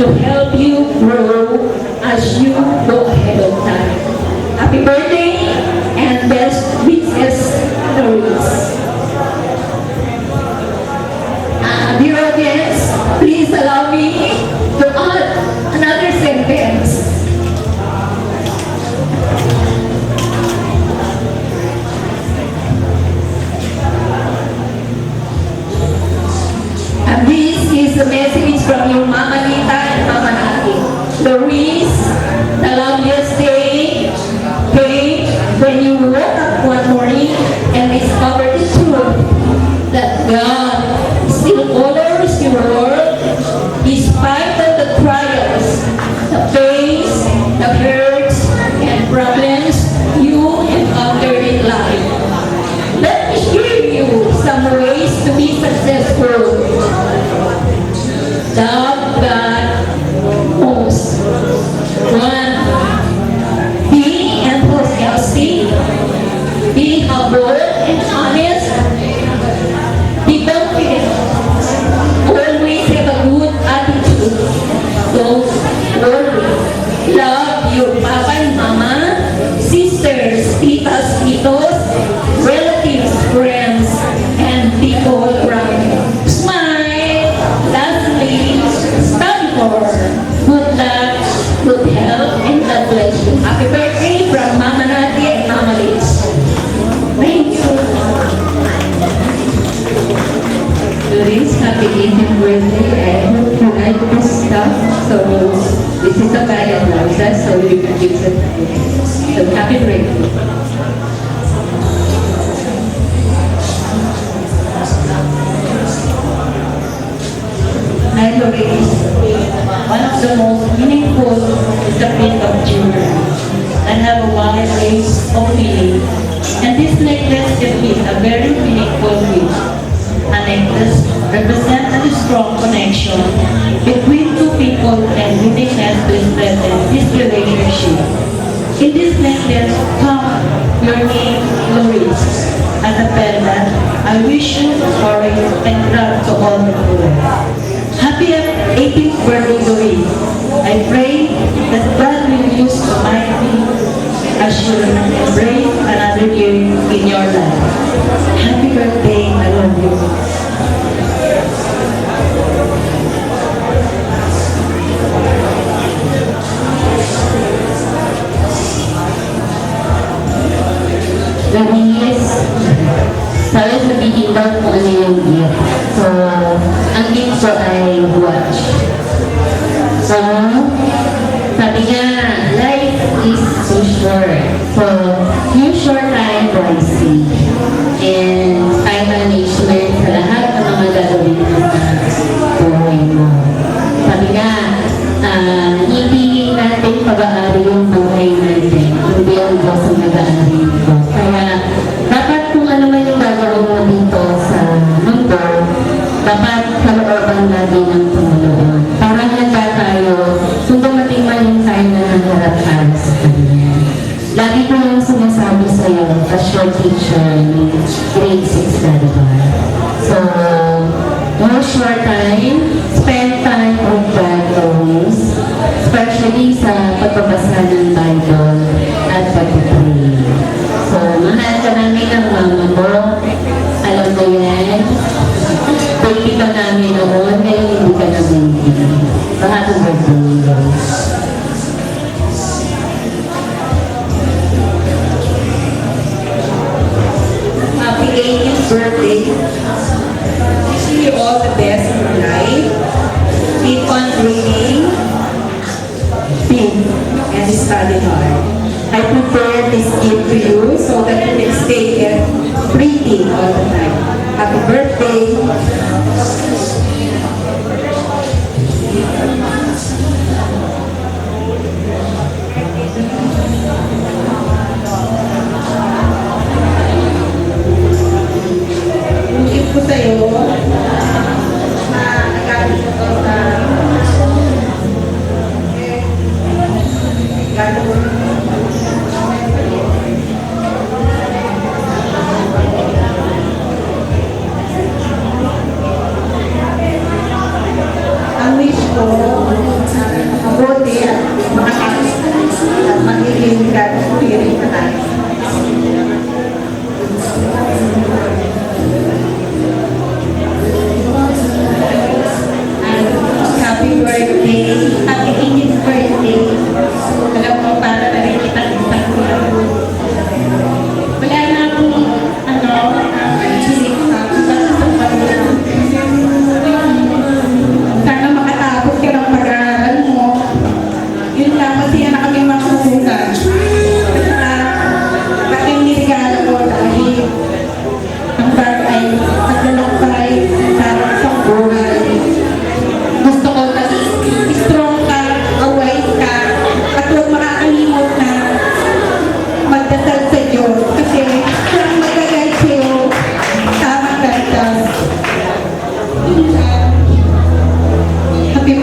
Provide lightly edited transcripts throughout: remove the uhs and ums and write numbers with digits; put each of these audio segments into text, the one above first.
to help you grow as you go ahead of time. Happy birthday and best wishes, Doris. Dear audience, please allow me to add another sentence. And this is a message from your Mama Nita and Mama Nati. Doris, the longest day came when you woke up one morning and discovered the truth that God still honors your world despite of the trials, the pains, the hurts, and problems you encounter in life. Let me share you some ways to be successful. Love God most. 1. Be enthusiastic. Be humble and honest. Be confident. Always have a good attitude. Don't worry. Love your papa and mama, sisters, titas, titos, relatives, friends, and people around you. Smile. Lastly, study more. Good luck, good health, and God bless you. Happy birthday from Mama Nati and Mama Liz. Thank you. Doris, happy 18th birthday. I hope you like this stuff. So, this is a bag of roses, so you can use it. So, happy birthday. Hi, Doris. One of the most meaningful is the faith of children that have a wide range of meaning. And this necklace can be a very meaningful gift. A necklace represents a strong connection between two people and willingness to strengthen this relationship. In this necklace come your name, Doris. As a pendant, I wish you courage and love to all the world. Happy 18th birthday, Doris. I pray that God will use to mighty as you embrace another year in your life. Happy birthday, I love you. Doris, sabi sabihin daw kung ano yung gift. So, ang gift ko ay watch. So, sabi nga, life is so short. So, use your time wisely. And time management sa lahat ng mga gagawin mo sa buhay mo. Sabi nga, hindi natin pag-aari yung buhay natin. Hindi ang Diyos ang nag-aari ito. Kaya, dapat kung ano man yung gagawin mo dito sa mundo, dapat kalooban natin ang tumulong. Parang handa tayo, kung dumating man yung tayo na nangarap para sa Kanya. Lagi ko yung sinasabi sa'yo as your teacher in grade 6 Garibar. So, use your time, spend time with God always, especially sa pagbabasa ng Bible at pag-pray. So, mahal ka namin ang mama mo. Alam mo yan. Baby ka namin noon, ngayon hindi ka na baby. So, happy birthday. Happy 18th birthday. Wishing you all the best in your life. Keep on dreaming big and study hard. I prepared this gift to you so that you can stay here pretty all the time. Happy birthday. Yung gift ko sa'yo, nagamit ko to sa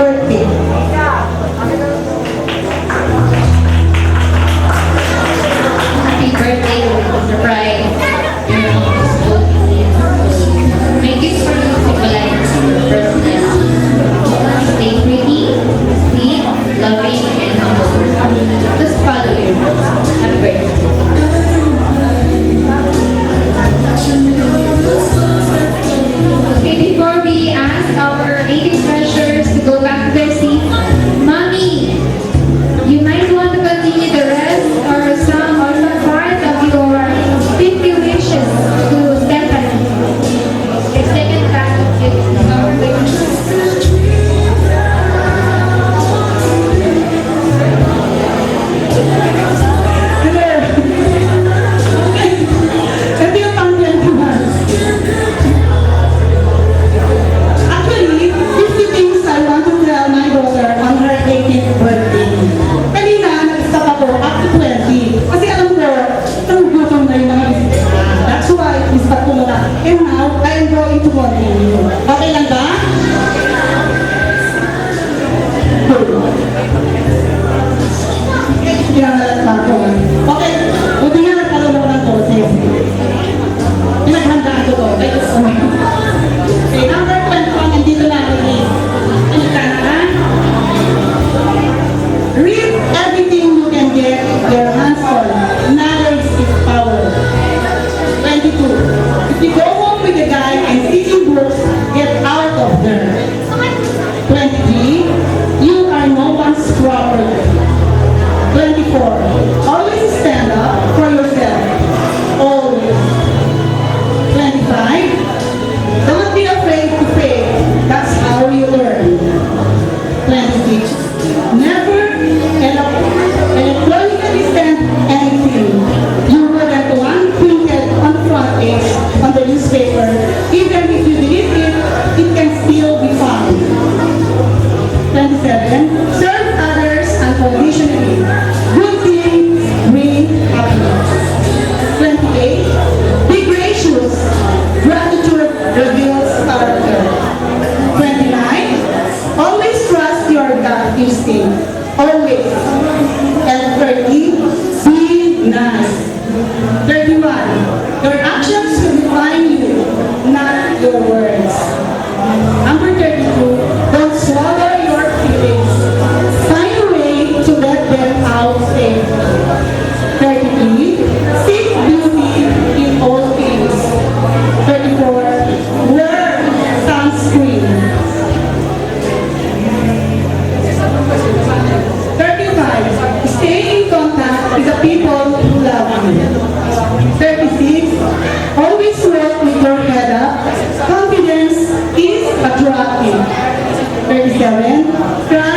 birthday. Happy birthday, Mr. Pride. Your mom is voting. My gift for you symbolize your personality. Stay pretty, sweet, loving, and humble. Just follow your dreams. Happy birthday. Okay, before we ask our 80 treasures to go back to their seats, Mommy, you might want to continue the rest or some or some part of your 50 wishes to Stephanie. The second batch is our wish. Ito yung pang-21. Actually, 50 things I want to tell my daughter on her 18th birthday. Kanina, nag-stop ako up to 20. Kasi alam ko, gutom na yung mga bisita. That's why, stop ko muna. And now, I am going to continue. Okay lang ba? Good. Hindi na nalat ako. Okay, buti nga nagkalulong ng boses. Pinaghandaan ko to. Okay, number 21, nandito na ako eh. Ano ka na? Read everything you can get your hands on. Knowledge is power. 22. If you go home with a guy and seeking books, get out of there. 23. You are no one's property. 24. Always stand up for yourself. Always. 25. Don't be afraid to fail. That's how you learn. 26. Never electronically send anything. You wouldn't want printed on the front page on the newspaper. Even if you delete it, it can still be found. 27. Serve others unconditionally. Good things bring happiness. 28. Be gracious. Gratitude reveals character. 29. Always trust your gut instinct. Always. And 30. Be nice. 31. Your actions will define you, not your words. Number 32. Don't swallow your feelings. Find a way to let them out safely. 33. Seek beauty in all things. 34. Wear sunscreen. 35. Stay in contact with the people who love you. 36. Always walk with your head up. Confidence is attractive. 37. Try